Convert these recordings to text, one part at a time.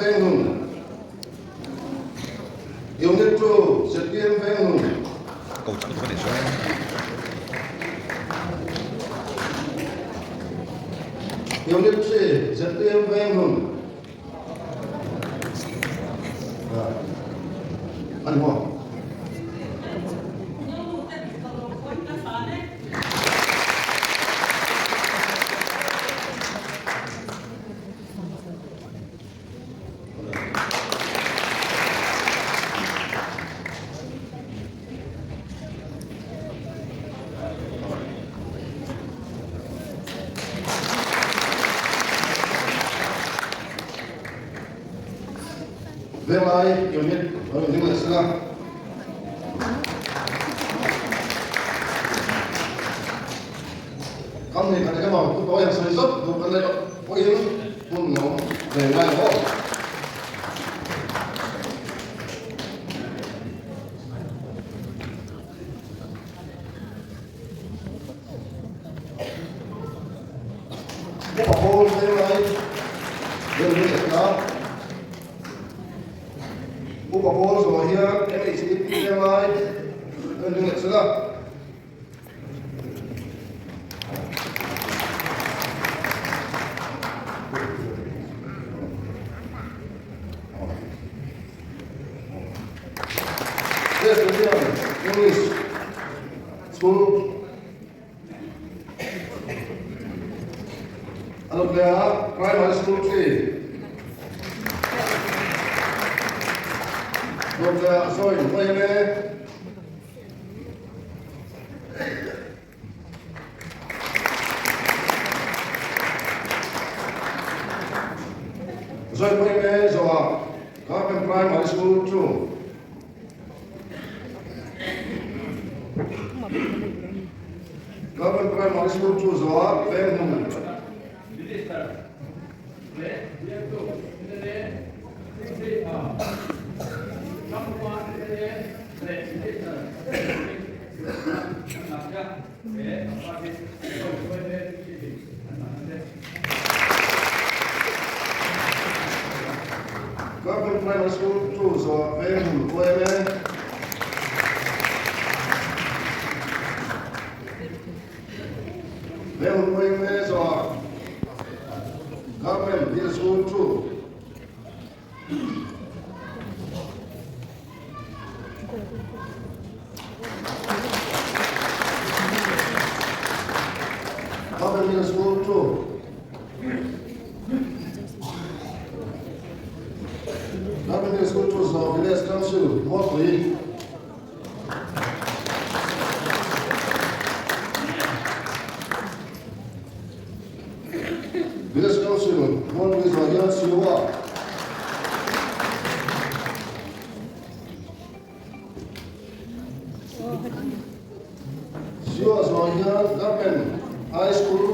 Vang Hùng. Unit 2, ZPM Vang Hùng. Cầu chọn có để số em. Unit 3, ZPM Vang Hùng. Anh Hoàng. Về lại unit những là sao? Con này phải cái màu có em soi giúp một cái này có yếu cùng nó về ngay đó. Cái bảo hộ về lại về những đó. Bộ bảo hộ rồi here em ấy sẽ đi về lại những là sao? Yes, English school. Alumni primary school 3. Sorry, wait a minute. Sorry, wait a minute. So, Carmen Primary School 2. Carmen Primary School 2, so, Vang Hùng. Carmen Primary School 2, so, Vang Hùng, wait a minute. Vang Hùng, wait a minute, so, Carmen Middle School 2. Carmen Middle School 2. Carmen Middle School 2, so Village Council, Motley. Village Council, Motley, so Yan Siwa. Siwa, so Yan Carmen High School.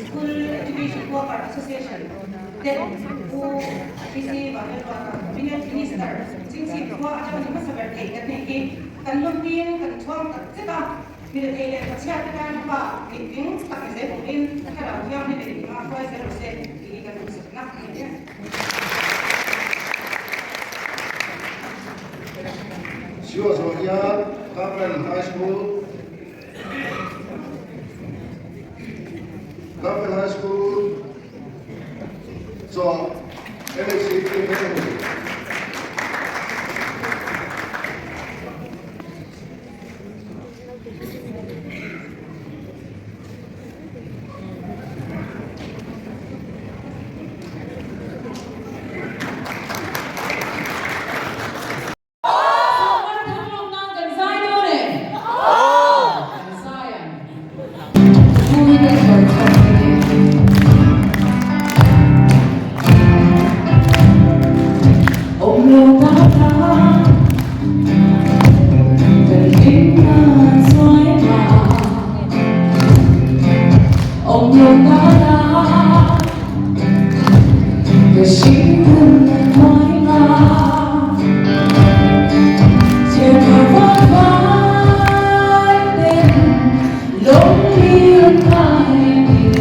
School Education Worker Association. Then, who receive Minister, since he was a birthday, that he can look in, can talk, etc. With a chat about meetings, like I said, in the young lady, my first ever said, he can do nothing. She was here, Carmen High School. Carmen High School. So, MHC Lonely and kind.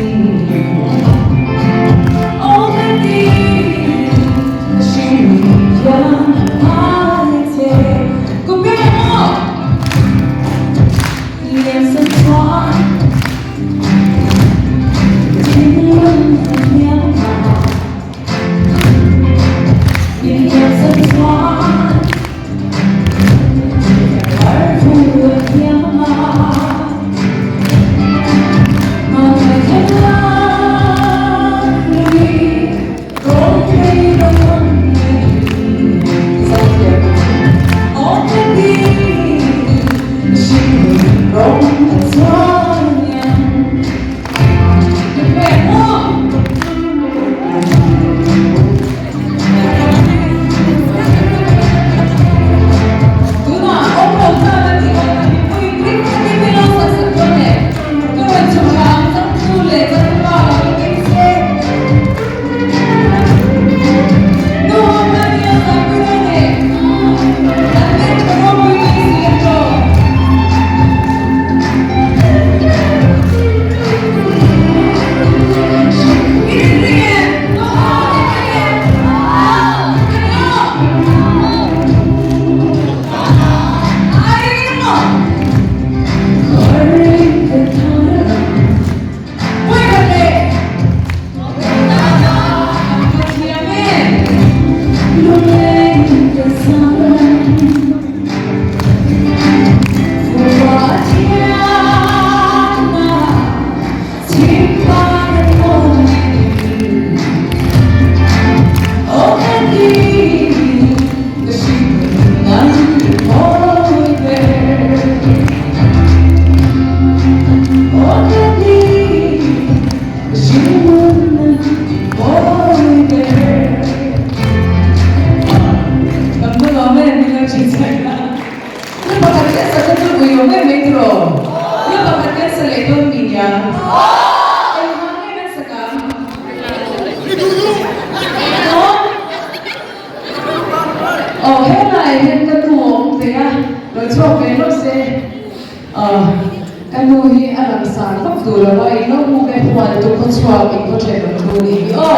ดูแล้วว่าไอ้โลกมูกไอ้พวกตัวคนชอบไอ้คนเช็ดมันดูดีอ๋อ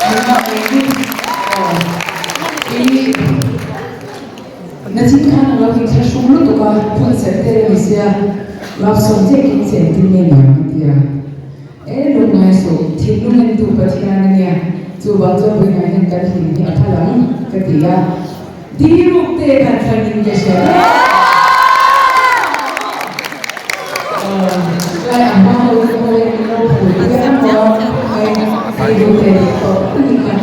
มันก็ไอ้นี่อ๋อไอ้นั่นที่ข้างเราคิดแค่ชุ่มรู้ตัวก็พูดเสร็จเลยมิเสียเราสนใจกินเสร็จที่เนี่ยนะมิเดียลุงไงสุที่ลุงเงินดูปัจจัยเนี่ยจูบางจูบยังไงเห็นกันที่นี่อัฐลังกันดีอ่ะดีรูปเตะกันฟังยิ่งจะเชื่อไอ้อาม่าเราเราคุยกันว่าไอ้ดูเตะก็นี่กัน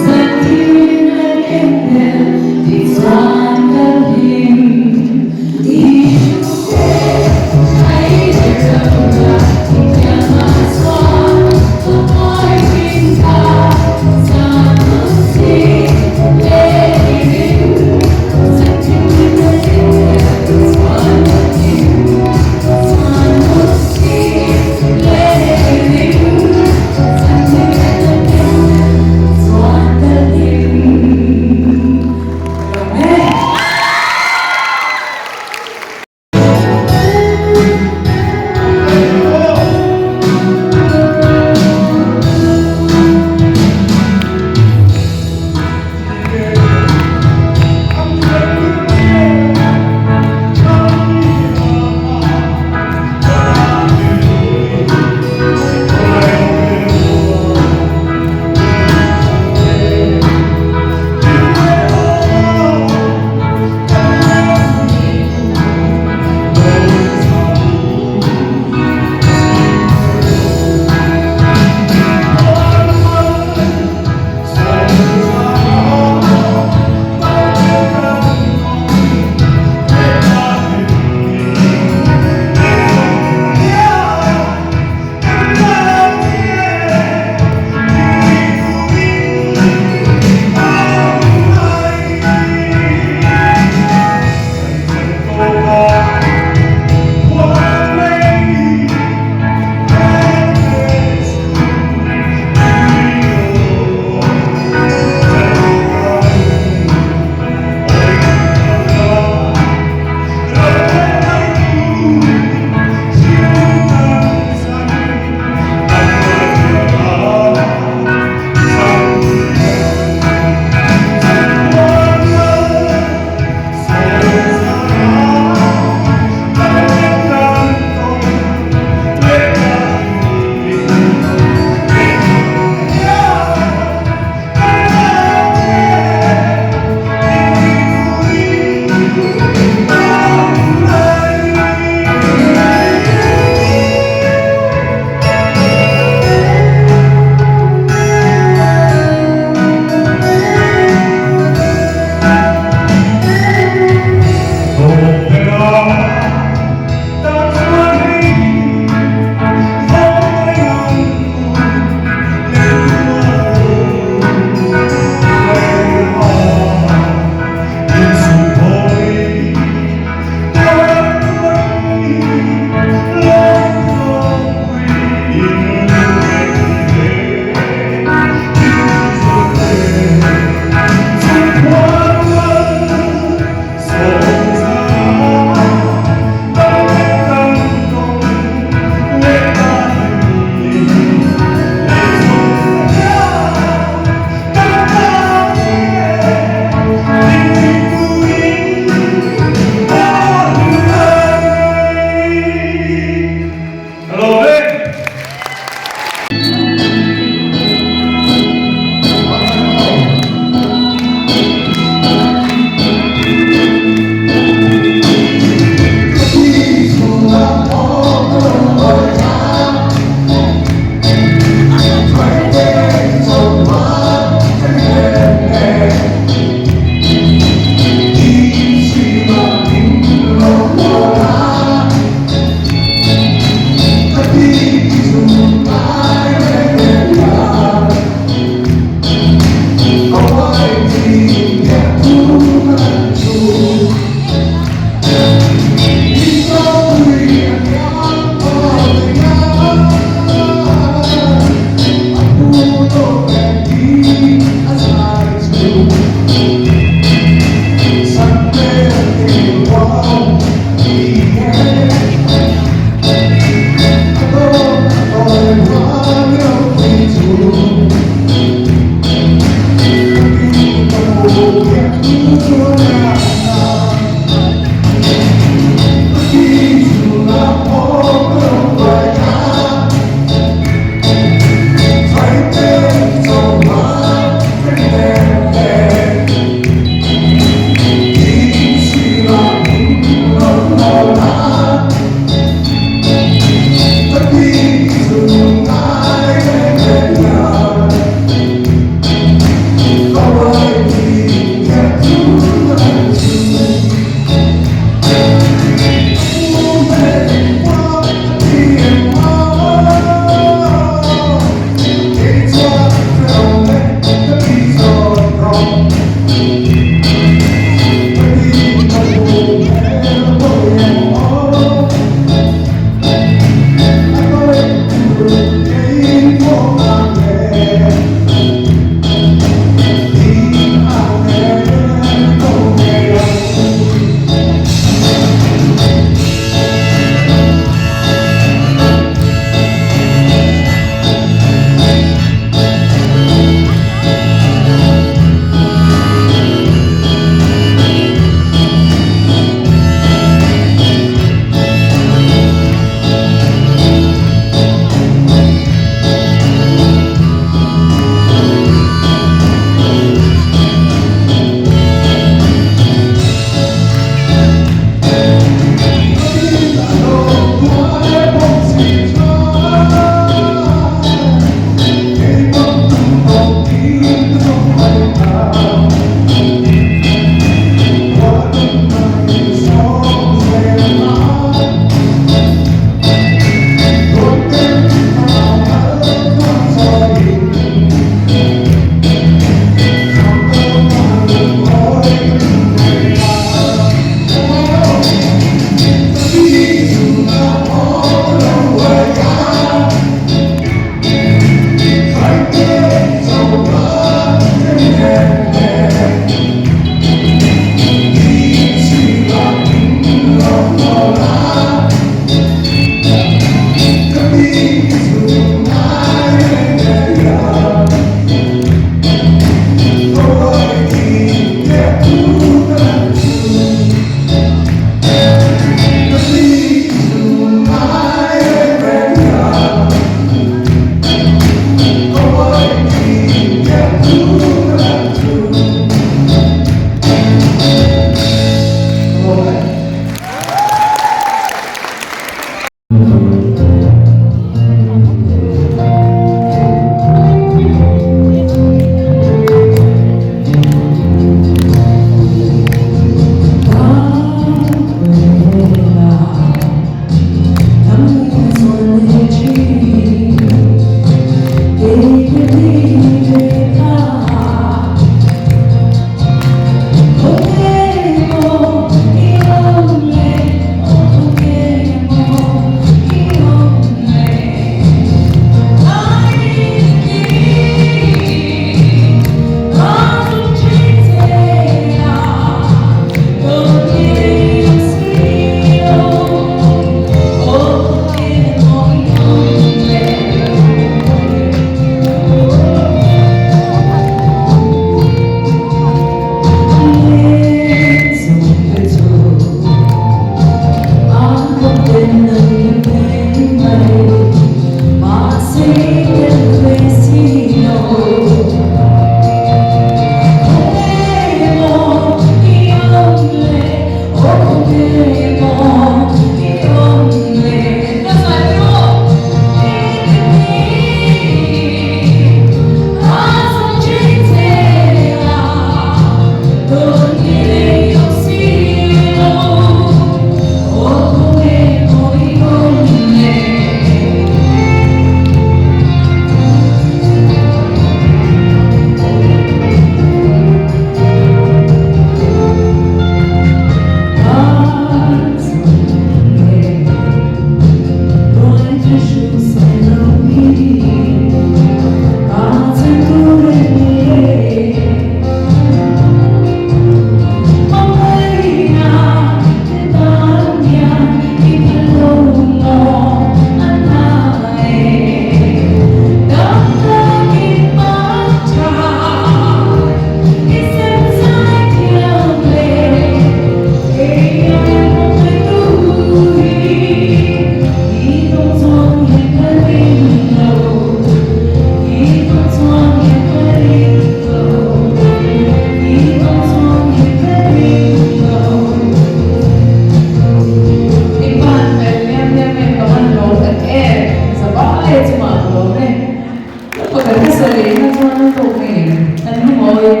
kasali na tuwan to ngayon. Ano mo yun?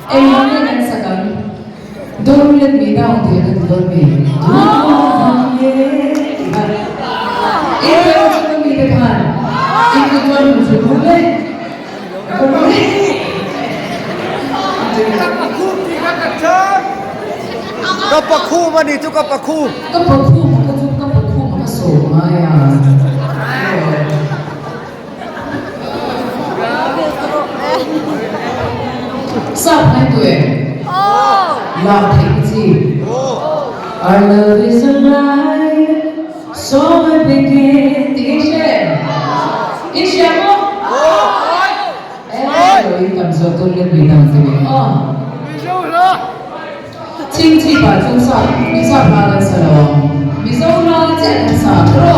Eh, hindi na sa kan. Don't let me down, dear, don't me. Ikaw sa kumitahan. Ikaw tuwan mo sa kulay. Kapaku man itu kapaku. Kapaku, makasumaya. Sab na ito eh. Love Haiti. Our love is alive, so I begin. Isya mo? Eh, ikan sa tulad bilang tiwi. Ching chi ba chung sa, bisa pagan sa lawang. Bisa ulang dyan sa pro.